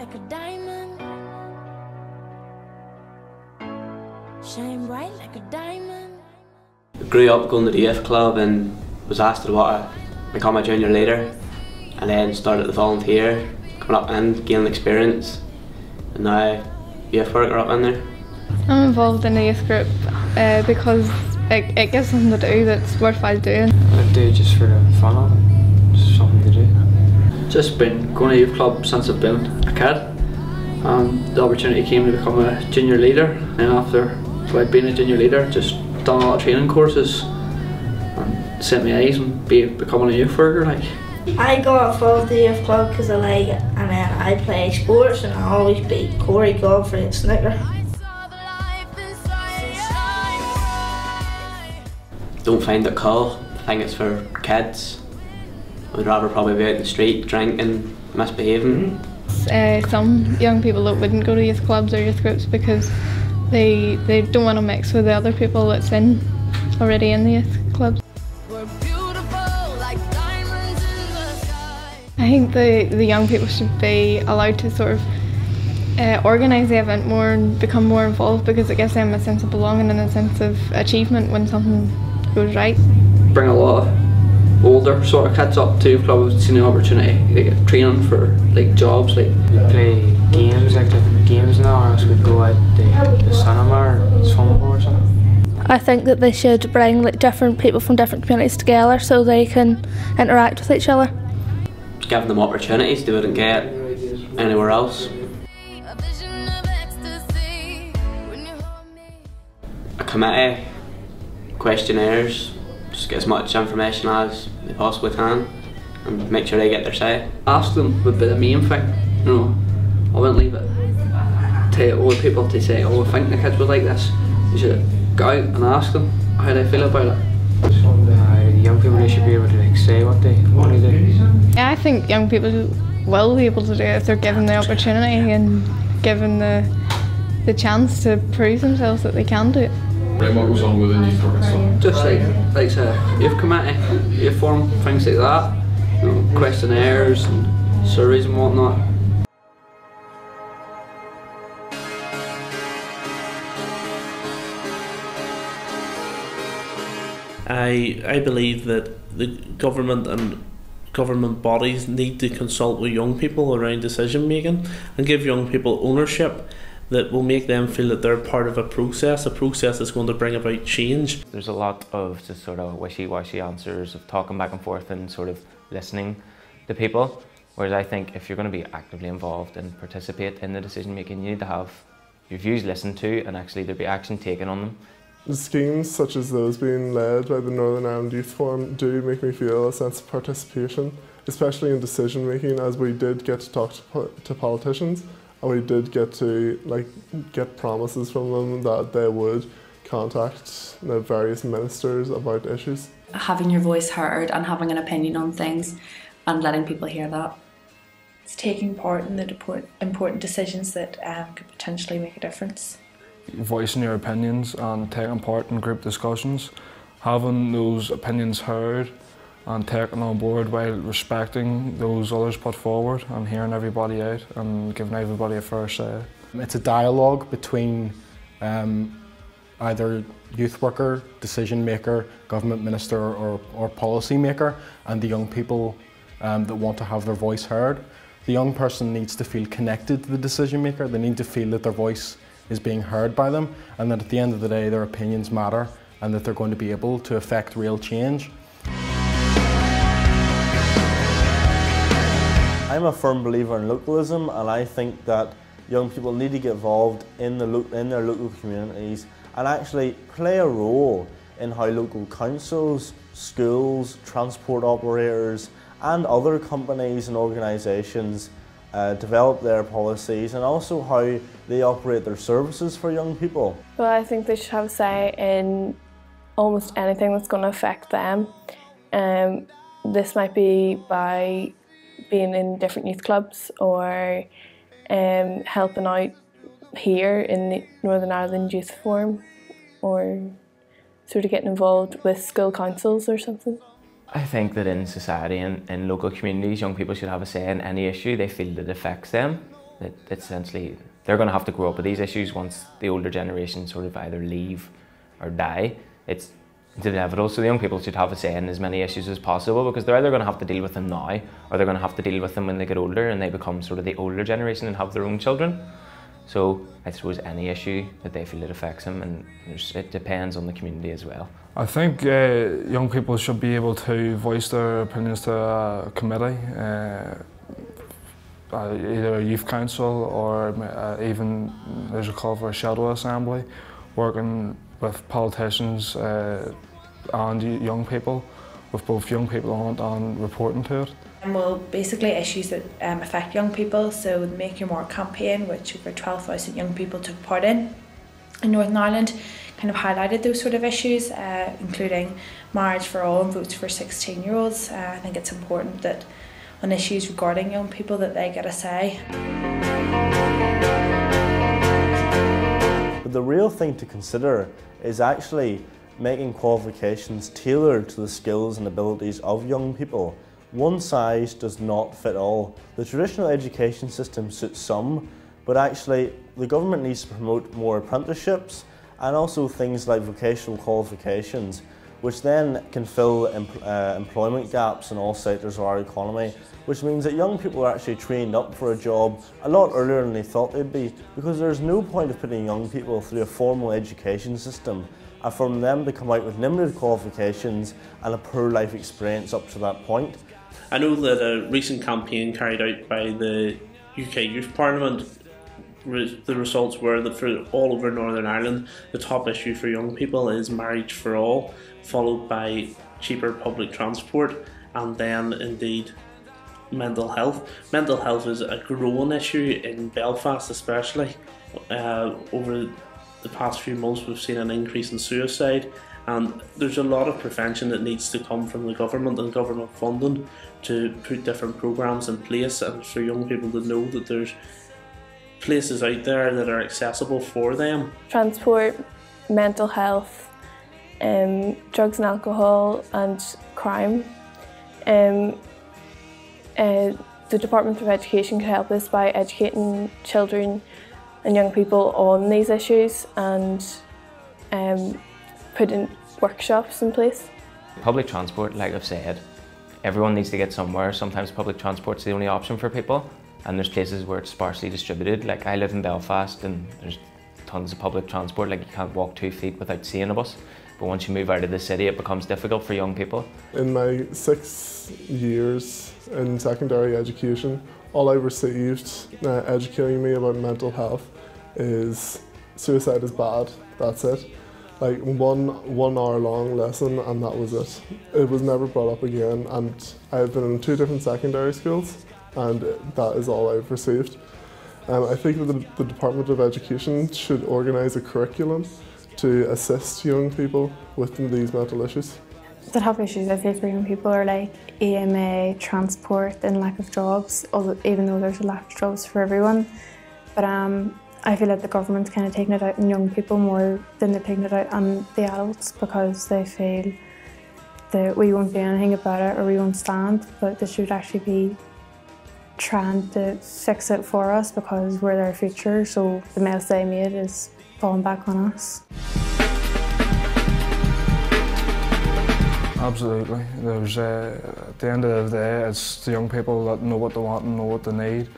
like a diamond. Shine bright like a diamond. I grew up going to the youth club and was asked to want to become a junior leader, and then started to volunteer, coming up and gaining experience, and now youth worker up in there. I'm involved in a youth group because it gives something to do that's worthwhile doing. I do it just for the fun of it, just something to do. Just been going to youth club since I've been a kid. The opportunity came to become a junior leader, and after being a junior leader, just done a lot of training courses and set my eyes on becoming a youth worker. I got involved in the youth club because I like it, and then I play sports and I always beat Corey Godfrey at snooker. Don't find it cool. I think it's for kids. I'd rather probably be out in the street drinking, misbehaving. Some young people that wouldn't go to youth clubs or youth groups because they don't want to mix with the other people that's already in the youth clubs. I think the young people should be allowed to sort of organise the event more and become more involved, because it gives them a sense of belonging and a sense of achievement when something goes right. Bring a lot of older sort of kids up to club, seen the opportunity to get training for jobs. We play games, different games now, or else we go out the cinema or swimming pool or something. I think that they should bring different people from different communities together so they can interact with each other. Giving them opportunities they wouldn't get anywhere else. A committee, questionnaires, just get as much information as they possibly can and make sure they get their say. Ask them would be the main thing, you know. I wouldn't leave it to older people to say, oh, I think the kids would like this. You should go out and ask them how they feel about it. The young people, they should be able to say what they want to do. Yeah, I think young people will be able to do it if they're given the opportunity and given the chance to prove themselves that they can do it. Right, what goes on within youth work and stuff? Just like a youth committee, youth forum, things like that. You know, questionnaires and surveys and whatnot. I believe that the government and government bodies need to consult with young people around decision making and give young people ownership that will make them feel that they're part of a process that's going to bring about change. There's a lot of just sort of wishy-washy answers of talking back and forth and sort of listening to people, whereas I think if you're going to be actively involved and participate in the decision making, you need to have your views listened to and actually there be action taken on them. Schemes such as those being led by the Northern Ireland Youth Forum do make me feel a sense of participation, especially in decision making, as we did get to talk to politicians and we did get to get promises from them that they would contact the various ministers about issues. Having your voice heard and having an opinion on things and letting people hear that. It's taking part in the important decisions that could potentially make a difference. Voicing your opinions and taking part in group discussions, having those opinions heard and taken on board while respecting those others put forward and hearing everybody out and giving everybody a fair say. It's a dialogue between either youth worker, decision maker, government minister or policy maker and the young people that want to have their voice heard. The young person needs to feel connected to the decision maker. They need to feel that their voice is being heard by them and that at the end of the day their opinions matter and that they're going to be able to affect real change. I'm a firm believer in localism, and I think that young people need to get involved in their local communities and actually play a role in how local councils, schools, transport operators and other companies and organisations develop their policies and also how they operate their services for young people. Well, I think they should have a say in almost anything that's going to affect them. This might be by being in different youth clubs or helping out here in the Northern Ireland Youth Forum or sort of getting involved with school councils or something. I think that in society and in local communities, young people should have a say in any issue they feel that affects them. that essentially they're going to have to grow up with these issues once the older generation sort of either leave or die. It's inevitable, so the young people should have a say in as many issues as possible, because they're either going to have to deal with them now, or they're going to have to deal with them when they get older and they become sort of the older generation and have their own children. So I suppose any issue that they feel it affects them, and it depends on the community as well. I think young people should be able to voice their opinions to a committee, either a youth council or even there's a call for a shadow assembly, working with politicians and young people, with both young people and reporting to it. Well, basically issues that affect young people, so the Make Your Mark campaign, which over 12,000 young people took part in Northern Ireland, kind of highlighted those sort of issues, including marriage for all and votes for 16-year-olds. I think it's important that on issues regarding young people that they get a say. But the real thing to consider is actually making qualifications tailored to the skills and abilities of young people. One size does not fit all. The traditional education system suits some, but actually the government needs to promote more apprenticeships and also things like vocational qualifications, which then can fill employment gaps in all sectors of our economy, which means that young people are actually trained up for a job a lot earlier than they thought they'd be, because there's no point of putting young people through a formal education system and for them to come out with limited qualifications and a poor life experience up to that point. I know that a recent campaign carried out by the UK Youth Parliament, the results were that for all over Northern Ireland, the top issue for young people is marriage for all, followed by cheaper public transport, and then indeed mental health. Mental health is a growing issue in Belfast especially. Over the past few months we've seen an increase in suicide, and there's a lot of prevention that needs to come from the government and government funding to put different programs in place, and for young people to know that there's places out there that are accessible for them. Transport, mental health, drugs and alcohol and crime. The Department of Education can help us by educating children and young people on these issues and putting workshops in place. Public transport, like I've said, everyone needs to get somewhere. Sometimes public transport's the only option for people, and there's places where it's sparsely distributed. Like I live in Belfast and there's tons of public transport, like you can't walk 2 feet without seeing a bus. But once you move out of the city, it becomes difficult for young people. In my 6 years in secondary education, all I received educating me about mental health is suicide is bad, that's it. Like one hour long lesson and that was it. It was never brought up again, and I've been in 2 different secondary schools and that is all I've received. I think that the Department of Education should organise a curriculum to assist young people with these mental issues. The top issues I feel for young people are like EMA, transport and lack of jobs, even though there's a lack of jobs for everyone. But I feel like the government's kind of taking it out on young people more than they're taking it out on the adults, because they feel that we won't do anything about it or we won't stand, but they should actually be trying to fix it for us because we're their future, so the mess they made is falling back on us. Absolutely. There's at the end of the day, it's the young people that know what they want and know what they need.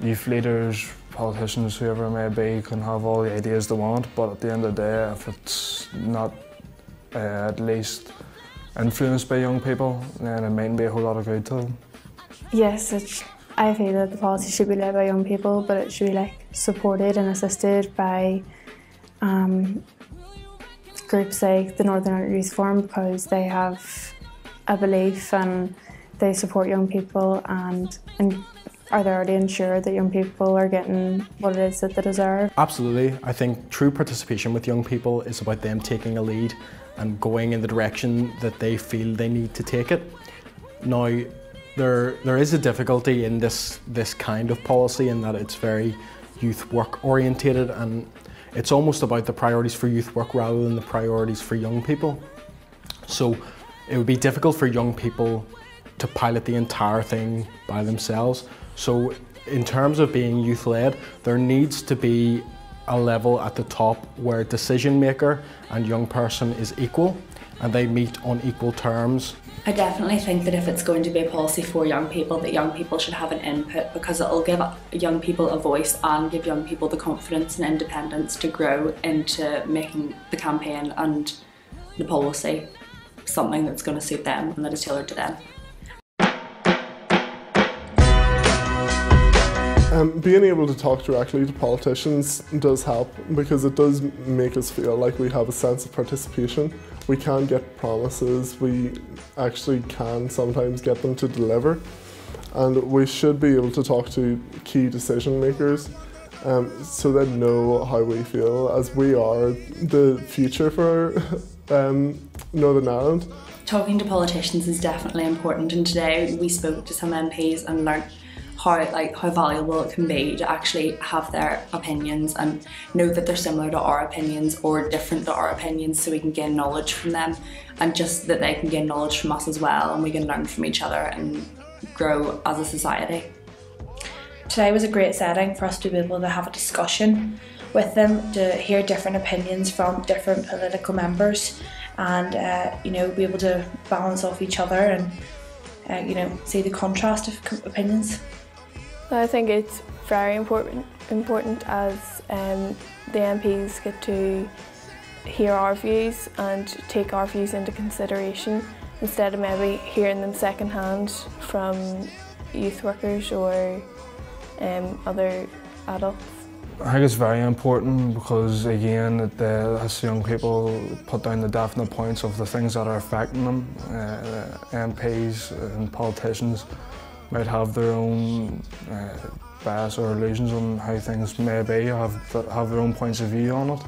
Youth leaders, politicians, whoever it may be, can have all the ideas they want, but at the end of the day, if it's not at least influenced by young people, then it mightn't be a whole lot of good to them. Yes, I feel that the policy should be led by young people, but it should be like supported and assisted by groups like the Northern Ireland Youth Forum, because they have a belief and they support young people and are there to ensure that young people are getting what it is that they deserve. Absolutely. I think true participation with young people is about them taking a lead and going in the direction that they feel they need to take it. Now, there is a difficulty in this kind of policy in that it's very youth work orientated, and it's almost about the priorities for youth work rather than the priorities for young people. So it would be difficult for young people to pilot the entire thing by themselves. So in terms of being youth-led, there needs to be a level at the top where decision maker and young person is equal and they meet on equal terms. I definitely think that if it's going to be a policy for young people, that young people should have an input, because it'll give young people a voice and give young people the confidence and independence to grow into making the campaign and the policy something that's going to suit them and that is tailored to them. Being able to talk directly to politicians does help, because it does make us feel like we have a sense of participation. We can get promises, we actually can sometimes get them to deliver, and we should be able to talk to key decision makers so they know how we feel, as we are the future for Northern Ireland. Talking to politicians is definitely important, and today we spoke to some MPs and learnt how valuable it can be to actually have their opinions and know that they're similar to our opinions or different to our opinions, so we can gain knowledge from them, and just that they can gain knowledge from us as well, and we can learn from each other and grow as a society. Today was a great setting for us to be able to have a discussion with them, to hear different opinions from different political members, and you know, be able to balance off each other and you know, see the contrast of opinions. I think it's very important as the MPs get to hear our views and take our views into consideration, instead of maybe hearing them secondhand from youth workers or other adults. I think it's very important because, again, it lets young people put down the definite points of the things that are affecting them. MPs and politicians might have their own bias or illusions on how things may be, have their own points of view on it,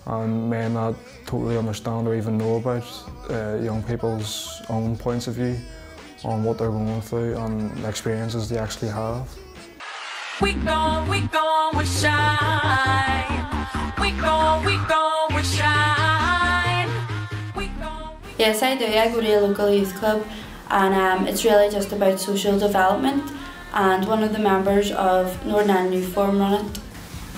and may not totally understand or even know about young people's own points of view on what they're going through and the experiences they actually have. We gon', we shine. We shine. Yes, I do. I go to a local youth club, and it's really just about social development, and one of the members of Northern Ireland Youth Forum run it.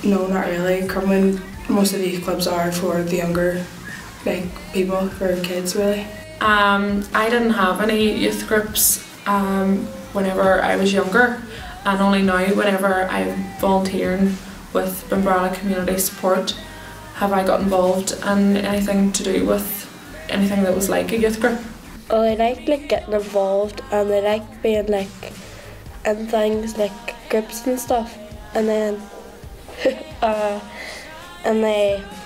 No, not really. Crumlin, most of the youth clubs are for the younger people, for kids really. I didn't have any youth groups whenever I was younger, and only now, whenever I'm volunteering with Bambrata Community Support, have I got involved in anything to do with anything that was like a youth group. Well, I like getting involved, and I like being in things like groups and stuff, and then we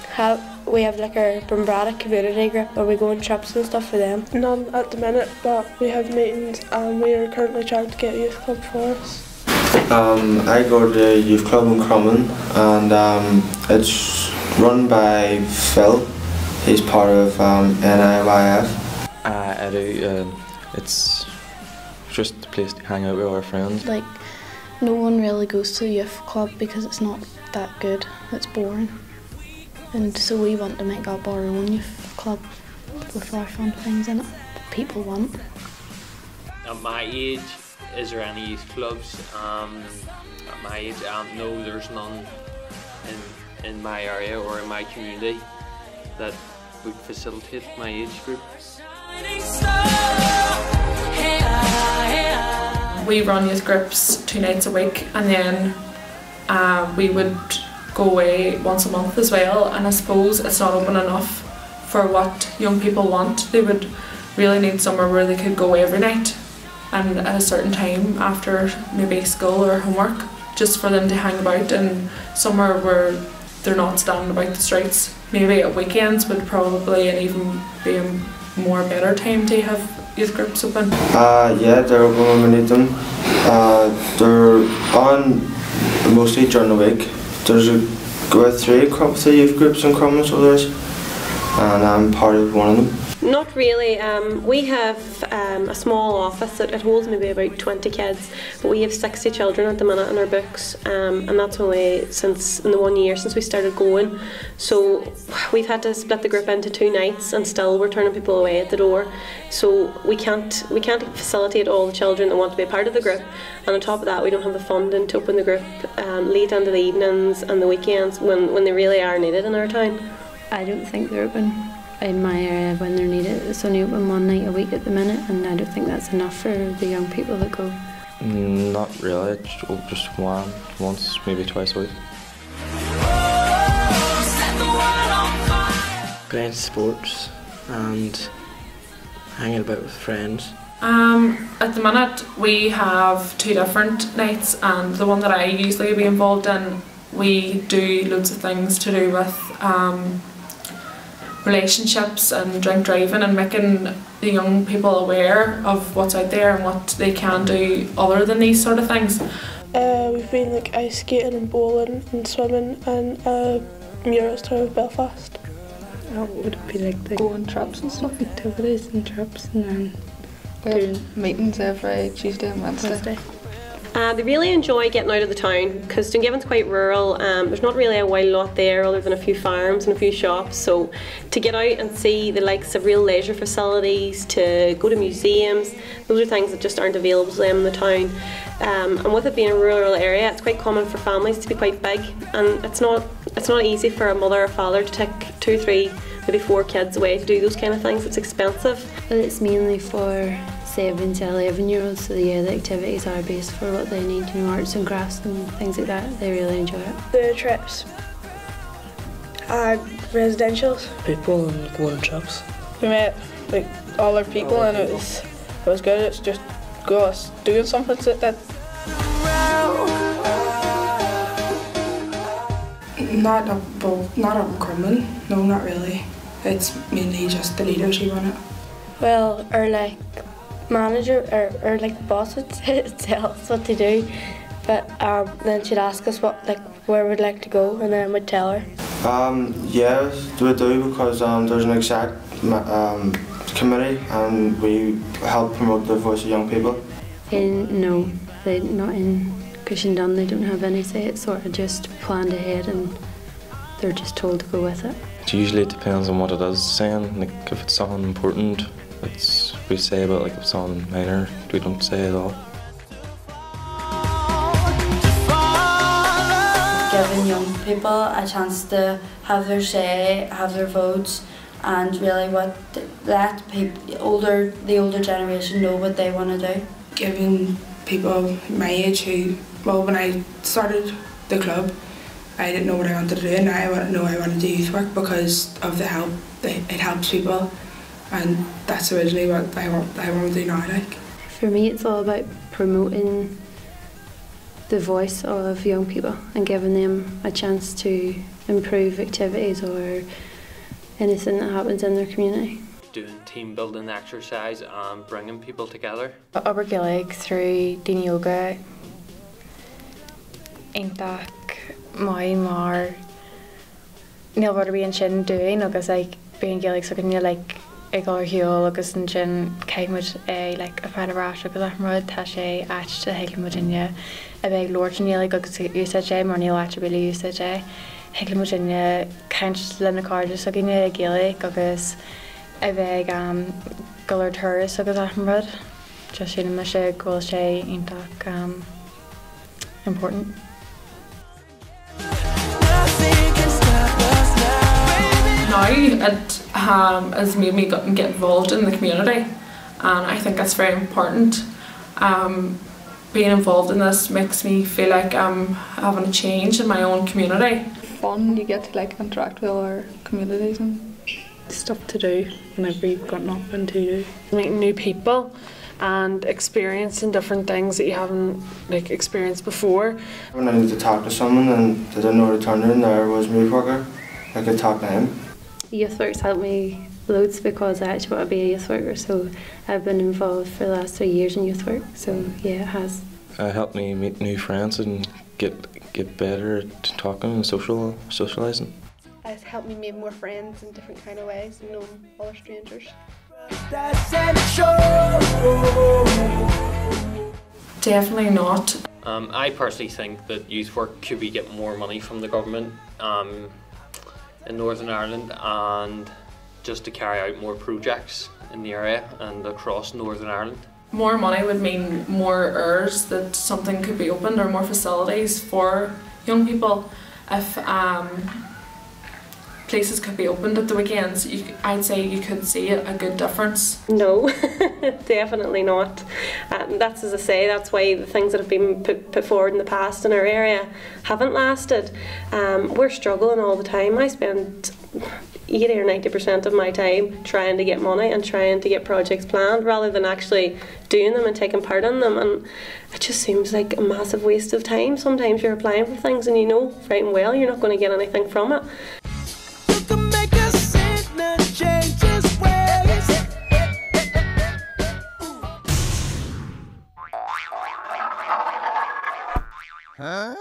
have our Bambrata community group where we go on trips and stuff for them. None at the minute, but we have meetings and we are currently trying to get a youth club for us. I go to the youth club in Crumlin, and it's run by Phil. He's part of NIYF. I do. It's just a place to hang out with our friends. No one really goes to the youth club because it's not that good. It's boring, and so we want to make up our own youth club with our fun things in it that people want. At my age, is there any youth clubs? At my age, no, there's none in my area or in my community that would facilitate my age group. We run youth groups 2 nights a week, and then we would go away once a month as well, and I suppose it's not open enough for what young people want. They would really need somewhere where they could go every night and at a certain time after maybe school or homework, just for them to hang about, and somewhere where they're not standing about the streets. Maybe at weekends would probably even be a more better time to have youth groups open. Yeah, they're open when we need them. They're on mostly during the week. There's about 3 youth groups in Crumlin, so there's, and I'm part of one of them. Not really. We have a small office that it holds maybe about 20 kids, but we have 60 children at the minute in our books, and that's only since in the 1 year since we started going. So we've had to split the group into 2 nights, and still we're turning people away at the door. So we can't facilitate all the children that want to be a part of the group, and on top of that we don't have the funding to open the group late into the evenings and the weekends when they really are needed in our town. I don't think they're open in my area when they're needed. It's only open 1 night a week at the minute, and I don't think that's enough for the young people that go. Not really, just once, maybe twice a week. Playing sports and hanging about with friends. At the minute we have 2 different nights, and the one that I usually be involved in, we do loads of things to do with relationships and drink driving, and making the young people aware of what's out there and what they can do other than these sort of things. We've been like ice skating and bowling and swimming and murals tour of Belfast. Would it be like the going trips and stuff, activities and trips, and then doing meetings every Tuesday and Wednesday? They really enjoy getting out of the town because Dungiven's quite rural. There's not really a wild lot there other than a few farms and a few shops, so to get out and see the likes of real leisure facilities, to go to museums, those are things that just aren't available to them in the town. And with it being a rural area, it's quite common for families to be quite big, and it's not easy for a mother or father to take 2, 3, maybe 4 kids away to do those kind of things. It's expensive. But it's mainly for 7 to 11-year-olds, so yeah, the activities are based for what they need, arts and crafts and things like that. They really enjoy it. The trips and residentials. People and going on trips. We met like all our people, and it was good. It's just us doing something like that. Not up in Crumlin, no, not really. It's mainly just the leaders who run it. Well, our like manager or like the boss would tell us what to do, but then she'd ask us where we'd like to go, and then we'd tell her. Yes, we do, because there's an exec committee, and we help promote the voice of young people. No, they're not in Cushendun. They don't have any say. It's sort of just planned ahead, and they're just told to go with it. Usually it depends on what it is saying. Like if it's something important, we say about, like if it's something minor, we don't say at all. Giving young people a chance to have their say, have their votes, and really let the older generation know what they want to do. Giving people my age who, well, when I started the club, I didn't know what I wanted to do, and now I know I want to do youth work because of the help that it helps people, and that's originally what I want to do now. For me, it's all about promoting the voice of young people and giving them a chance to improve activities or anything that happens in their community. Doing team building exercise and bringing people together. Upper Gaelic through Dine Yoga, Intak, Mai Mar, Neil Butterby and Shin doing, agus like being Gaelic so can you like Egal Hill agus and Shin Kaimut like a part of Rash agus Ahmad Tashe Atch to Hegel Virginia a big Lord and like agus USJ Marnil Atchability USJ Hegel Virginia Count Lena Cardiff so can you Gaelic agus a big Gullard Tourist agus Ahmad just in the Misha Goal Shay Intak important. Now it has made me get involved in the community, and I think that's very important. Being involved in this makes me feel like I'm having a change in my own community. Fun, you get to like interact with other communities and stuff to do whenever you've got nothing to do. Meeting new people and experiencing different things that you haven't experienced before. When I needed to talk to someone and I didn't know where to turn to, and there was my youth worker, I could talk to him. Youth work's helped me loads because I actually want to be a youth worker, so I've been involved for the last 3 years in youth work, so yeah, it has. It helped me meet new friends and get better at talking and socialising. I It's helped me make more friends in different kind of ways and know other strangers. Definitely not. I personally think that youth work could be getting more money from the government in Northern Ireland, and just to carry out more projects in the area and across Northern Ireland. More money would mean more hours that something could be opened, or more facilities for young people. If places could be opened at the weekends, I'd say you could see a good difference. No, definitely not. That's, as I say, that's why the things that have been put forward in the past in our area haven't lasted. We're struggling all the time. I spend 80 or 90% of my time trying to get money and trying to get projects planned rather than actually doing them and taking part in them, and it just seems like a massive waste of time. Sometimes you're applying for things and you know right and well you're not going to get anything from it. Huh?